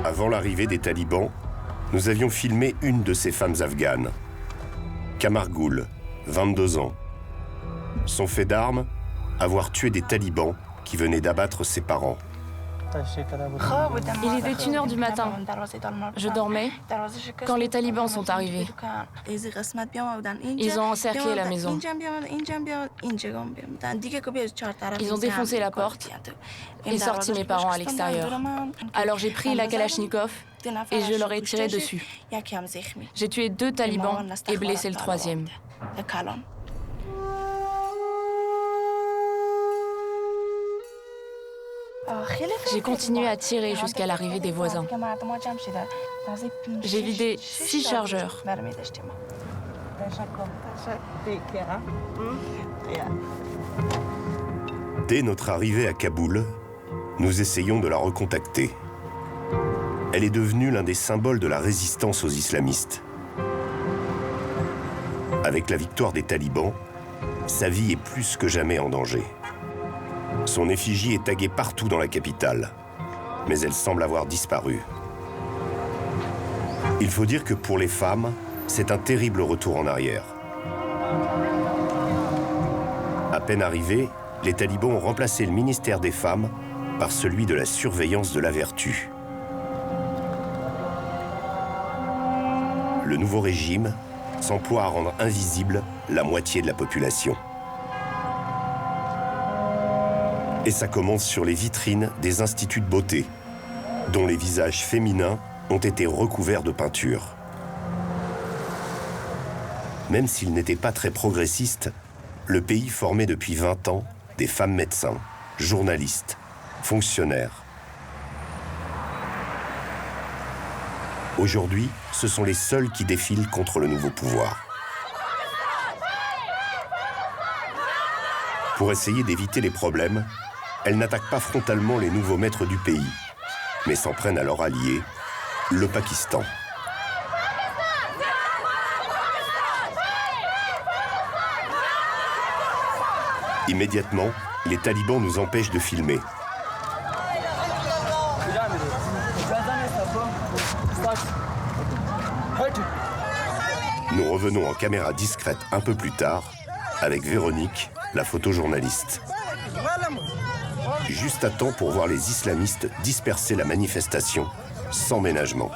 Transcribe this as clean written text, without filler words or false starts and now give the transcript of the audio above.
Avant l'arrivée des talibans, nous avions filmé une de ces femmes afghanes. Kamar Gul, 22 ans. Son fait d'armes, avoir tué des talibans qui venaient d'abattre ses parents. Il était 1h du matin. Je dormais quand les talibans sont arrivés. Ils ont encerclé la maison. Ils ont défoncé la porte et sorti mes parents à l'extérieur. Alors j'ai pris la Kalachnikov et je leur ai tiré dessus. J'ai tué 2 talibans et blessé le 3e. J'ai continué à tirer jusqu'à l'arrivée des voisins. J'ai vidé 6 chargeurs. Dès notre arrivée à Kaboul, nous essayons de la recontacter. Elle est devenue l'un des symboles de la résistance aux islamistes. Avec la victoire des talibans, sa vie est plus que jamais en danger. Son effigie est taguée partout dans la capitale, mais elle semble avoir disparu. Il faut dire que pour les femmes, c'est un terrible retour en arrière. À peine arrivés, les talibans ont remplacé le ministère des femmes par celui de la surveillance de la vertu. Le nouveau régime s'emploie à rendre invisible la moitié de la population. Et ça commence sur les vitrines des instituts de beauté, dont les visages féminins ont été recouverts de peinture. Même s'il n'était pas très progressiste, le pays formait depuis 20 ans des femmes médecins, journalistes, fonctionnaires. Aujourd'hui, ce sont les seuls qui défilent contre le nouveau pouvoir. Pour essayer d'éviter les problèmes, elles n'attaquent pas frontalement les nouveaux maîtres du pays, mais s'en prennent à leur allié, le Pakistan. Immédiatement, les talibans nous empêchent de filmer. Nous revenons en caméra discrète un peu plus tard, avec Véronique, la photojournaliste. Juste à temps pour voir les islamistes disperser la manifestation sans ménagement.